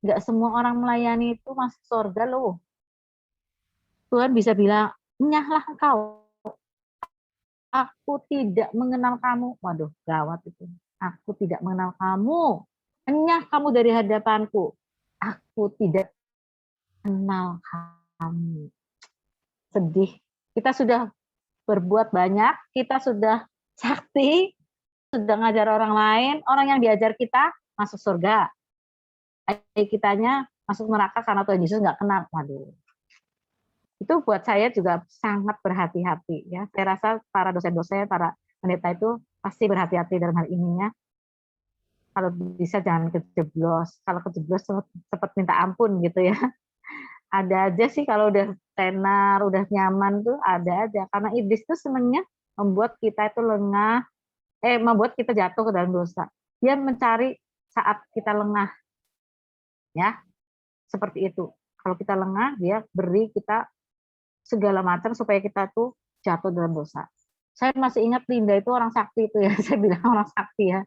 Enggak semua orang melayani itu masuk surga loh. Tuhan bisa bilang, "Nyahlah engkau. Aku tidak mengenal kamu." Waduh, gawat itu. Aku tidak mengenal kamu. Enyah kamu dari hadapanku. Aku tidak kenal kamu. Sedih. Kita sudah berbuat banyak, kita sudah sakti, sudah ngajar orang lain, orang yang diajar kita masuk surga. Kitanya masuk neraka karena Tuhan Yesus nggak kenal. Waduh. Itu buat saya juga sangat berhati-hati ya. Saya rasa para dosen-dosen, para pendeta itu pasti berhati-hati dalam hal ini ya. Kalau bisa jangan kejeblos. Kalau kejeblos cepat minta ampun gitu ya. Ada aja sih kalau udah tenar, udah nyaman tuh ada aja. Karena iblis tuh senangnya membuat kita itu lengah, membuat kita jatuh ke dalam dosa. Dia mencari saat kita lengah. Ya, seperti itu. Kalau kita lengah, dia beri kita segala macam supaya kita tuh jatuh dalam dosa. Saya masih ingat Linda itu orang sakti itu ya, saya bilang orang sakti ya.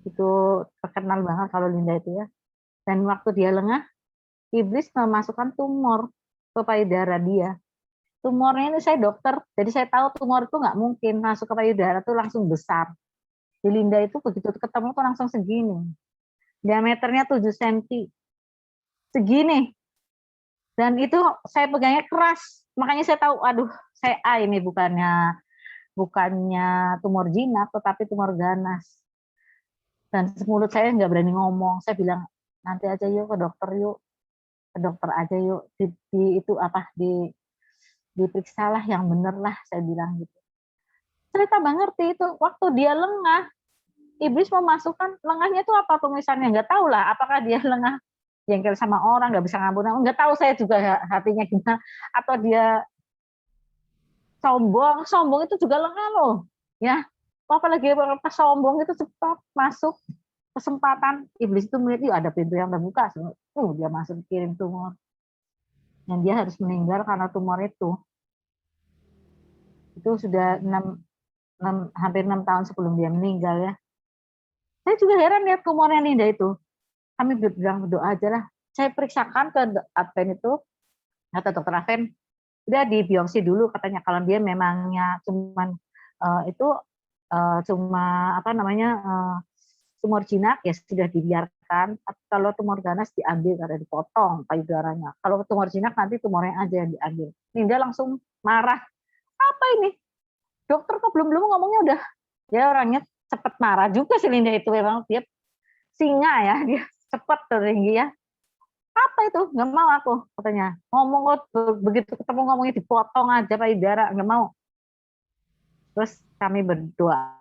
Itu terkenal banget kalau Linda itu ya. Dan waktu dia lengah, iblis memasukkan tumor ke payudara dia. Tumornya ini saya dokter, jadi saya tahu tumor itu nggak mungkin masuk ke payudara tuh langsung besar. Di Linda itu begitu ketemu tuh langsung segini. Diameternya 7 cm. Segini. Dan itu saya pegangnya keras. Makanya saya tahu, aduh, saya ini bukannya tumor jinak, tetapi tumor ganas. Dan mulut saya nggak berani ngomong. Saya bilang, nanti aja yuk ke dokter yuk. Ke dokter aja yuk. Diperiksalah yang bener lah, saya bilang gitu. Saya tambah ngerti itu, waktu dia lengah, iblis memasukkan lengahnya itu apa tulisannya, nggak tahu lah, apakah dia lengah jengkel sama orang, nggak bisa ngampun, nggak tahu saya juga hatinya gimana, atau dia sombong itu juga lengah loh, ya. Apalagi pas sombong itu cepat masuk kesempatan, iblis itu melihat, ada pintu yang terbuka, dia masuk kirim tumor, dan dia harus meninggal karena tumor itu sudah hampir 6 tahun sebelum dia meninggal ya. Saya juga heran lihat tumornya Linda itu. Kami bilang berdoa aja lah. Saya periksakan ke Advent itu, kata dokter Advent, udah di biopsi dulu katanya, kalau dia memangnya cuma tumor jinak ya sudah dibiarkan. Kalau tumor ganas diambil, karena dipotong payudaranya. Kalau tumor jinak nanti tumornya aja yang diambil. Linda langsung marah. Apa ini? Dokter kok belum ngomongnya udah. Ya orangnya cepat marah juga sih Linda itu, memang dia singa ya, dia cepat tinggi ya. Apa itu? Nggak mau aku katanya. Ngomong kok begitu ketemu ngomongnya dipotong aja payudara, nggak mau. Terus kami berdoa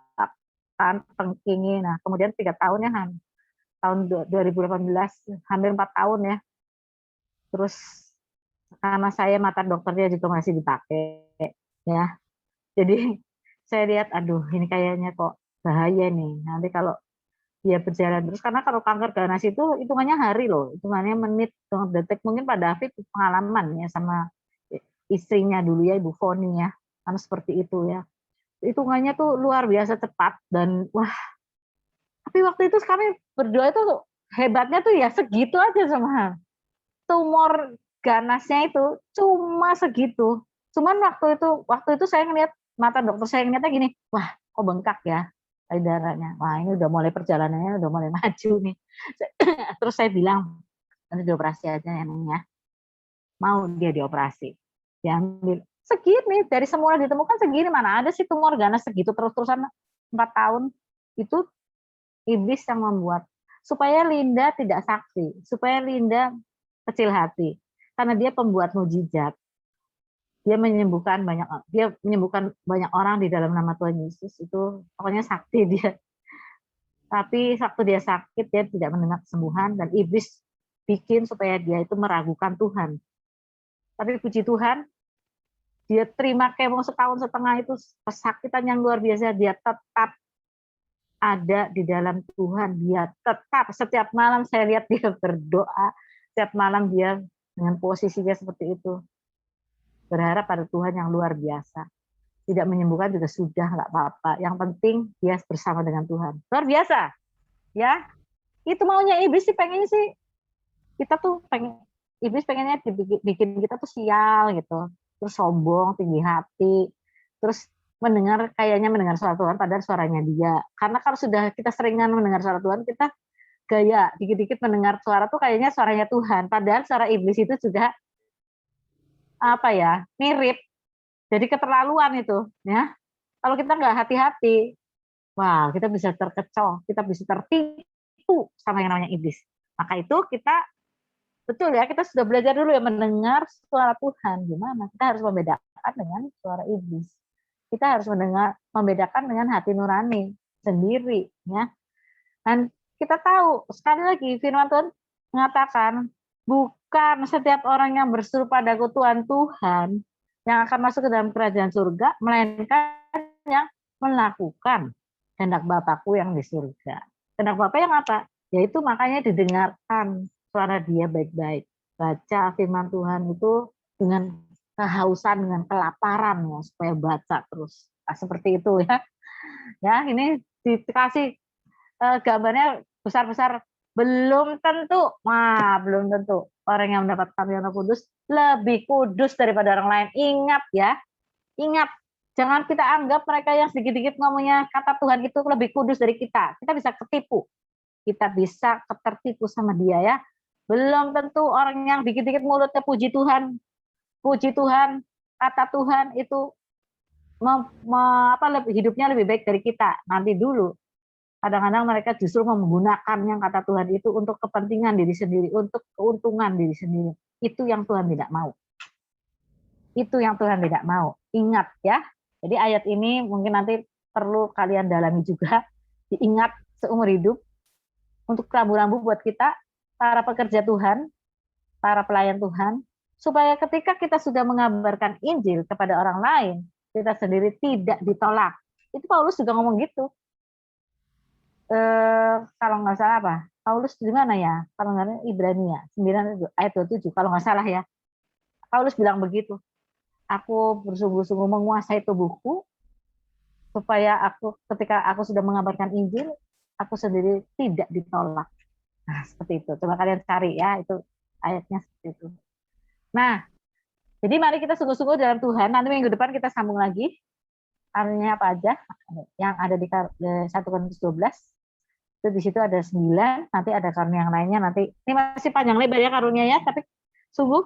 kan pengkingi. Nah, kemudian 3 tahun ya, tahun 2018 hampir 4 tahun ya. Terus karena saya mata dokternya juga masih dipakai ya. Jadi saya lihat, aduh ini kayaknya kok bahaya nih. Nanti kalau dia berjalan terus, karena kalau kanker ganas itu hitungannya hari loh, hitungannya menit, detik. Mungkin Pak David pengalaman ya sama istrinya dulu ya, Ibu Foni ya, kan seperti itu ya. Hitungannya tuh luar biasa cepat dan wah. Tapi waktu itu kami berdoa itu hebatnya tuh ya segitu aja sama tumor ganasnya itu cuma segitu. Cuman waktu itu saya ngeliat mata dokter, saya ngeliatnya gini, wah kok bengkak ya payudaranya. Wah ini udah mulai perjalanannya udah mulai maju nih. Terus saya bilang, nanti dioperasi aja ya Neng ya. Mau dia dioperasi. Diambil segini, dari semula ditemukan segini, mana ada sih tumor ganas segitu terus-terusan 4 tahun. Itu iblis yang membuat supaya Linda tidak sakti, supaya Linda kecil hati, karena dia pembuat mujizat. Dia menyembuhkan banyak orang di dalam nama Tuhan Yesus, itu pokoknya sakti dia. Tapi waktu dia sakit, dia tidak mendengar kesembuhan, dan iblis bikin supaya dia itu meragukan Tuhan. Tapi puji Tuhan, dia terima kemo 1,5 tahun itu, kesakitan yang luar biasa, dia tetap ada di dalam Tuhan. Dia tetap, setiap malam saya lihat dia berdoa, setiap malam dia dengan posisinya seperti itu. Berharap pada Tuhan yang luar biasa. Tidak menyembuhkan juga sudah, nggak apa-apa. Yang penting dia bersama dengan Tuhan. Luar biasa. Ya, itu maunya iblis sih, pengennya sih. Iblis pengennya bikin kita tuh sial gitu. Terus sombong, tinggi hati. Terus kayaknya mendengar suara Tuhan, padahal suaranya dia. Karena kalau sudah kita seringan mendengar suara Tuhan, kita gaya dikit-dikit mendengar suara tuh kayaknya suaranya Tuhan. Padahal suara iblis itu juga mirip. Jadi keterlaluan itu, ya. Kalau kita nggak hati-hati, wah, kita bisa terkecoh, kita bisa tertipu sama yang namanya iblis. Maka itu betul ya, kita sudah belajar dulu ya mendengar suara Tuhan. Gimana? Kita harus membedakan dengan suara iblis. Kita harus membedakan dengan hati nurani sendiri, ya. Dan kita tahu, sekali lagi firman Tuhan mengatakan, bukan setiap orang yang berseru padaku Tuhan, Tuhan, yang akan masuk ke dalam kerajaan surga, melainkan yang melakukan kehendak Bapakku yang di surga. Kehendak Bapa yang apa? Yaitu makanya didengarkan suara dia baik-baik. Baca firman Tuhan itu dengan kehausan, dengan kelaparan ya, supaya baca terus. Nah, seperti itu ya. Ya, ini dikasih gambarnya besar-besar. Belum tentu, belum tentu orang yang mendapat karunia Roh Kudus lebih kudus daripada orang lain. Ingat ya, ingat. Jangan kita anggap mereka yang sedikit-sedikit ngomongnya kata Tuhan itu lebih kudus dari kita. Kita bisa ketipu. Kita bisa ketertipu sama dia ya. Belum tentu orang yang dikit-dikit mulutnya puji Tuhan, kata Tuhan itu hidupnya lebih baik dari kita. Nanti dulu. Kadang-kadang mereka justru menggunakan yang kata Tuhan itu untuk kepentingan diri sendiri, untuk keuntungan diri sendiri. Itu yang Tuhan tidak mau. Itu yang Tuhan tidak mau. Ingat ya. Jadi ayat ini mungkin nanti perlu kalian dalami juga. Diingat seumur hidup. Untuk rambu-rambu buat kita, para pekerja Tuhan, para pelayan Tuhan, supaya ketika kita sudah mengabarkan Injil kepada orang lain, kita sendiri tidak ditolak. Itu Paulus juga ngomong gitu. Kalau nggak salah apa? Paulus di mana ya? Kalau nggak salah Ibrani ya, 9 ayat 27. Kalau nggak salah ya, Paulus bilang begitu. Aku bersungguh-sungguh menguasai tubuhku supaya ketika aku sudah mengabarkan Injil, aku sendiri tidak ditolak. Nah, seperti itu. Coba kalian cari ya, itu ayatnya seperti itu. Nah, jadi mari kita sungguh-sungguh dalam Tuhan. Nanti minggu depan kita sambung lagi. Artinya apa aja yang ada di 1 Korintus 12. Itu di situ ada 9, nanti ada karunia yang lainnya nanti. Ini masih panjang lebar ya karunianya, tapi sungguh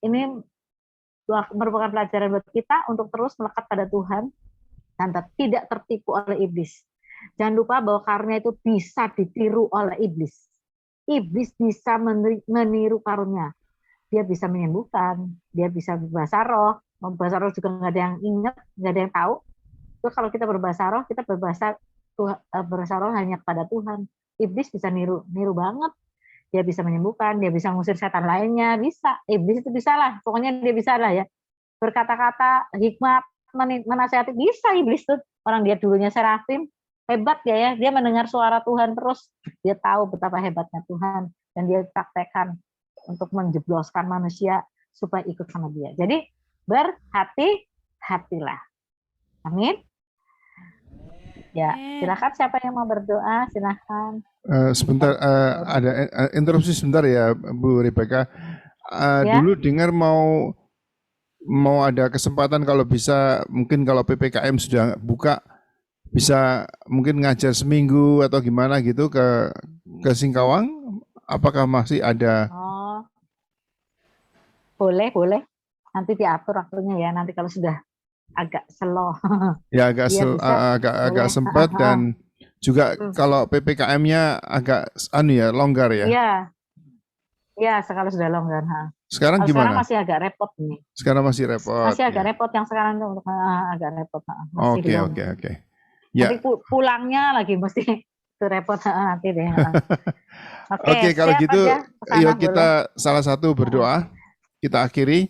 ini merupakan pelajaran buat kita untuk terus melekat pada Tuhan dan tidak tertipu oleh iblis. Jangan lupa bahwa karunia itu bisa ditiru oleh iblis. Iblis bisa meniru karunia. Dia bisa menyembuhkan, dia bisa berbahasa roh. Berbahasa roh juga nggak ada yang ingat, nggak ada yang tahu. Itu kalau kita berbahasa roh, kita berbahasa roh hanya kepada Tuhan. Iblis bisa niru banget. Dia bisa menyembuhkan, dia bisa mengusir setan lainnya, bisa. Iblis itu bisa lah, pokoknya dia bisa lah ya. Berkata-kata, hikmat, menasihati, bisa iblis tuh. Orang dia dulunya serafim, hebat ya, dia mendengar suara Tuhan terus. Dia tahu betapa hebatnya Tuhan, dan dia praktekkan untuk menjebloskan manusia supaya ikut sama dia. Jadi berhati-hatilah. Amin. Ya, silakan siapa yang mau berdoa, silakan. Sebentar, ada interupsi sebentar ya, Bu Rebecca. Ya. Dulu dengar mau ada kesempatan kalau bisa, mungkin kalau PPKM sudah buka, bisa mungkin ngajar seminggu atau gimana gitu ke Singkawang. Apakah masih ada? Oh, boleh. Nanti diatur waktunya ya. Nanti kalau sudah agak slow. Ya agak sempat dan juga kalau PPKM-nya agak longgar ya. Iya, sekarang sudah longgar. Sekarang gimana? Sekarang masih agak repot nih. Sekarang masih repot. Masih agak repot yang sekarang tuh agak repot. Oke. Ya. Nanti pulangnya lagi mesti itu repot nanti deh. Oke, kalau gitu yuk kita salah satu berdoa. Kita akhiri.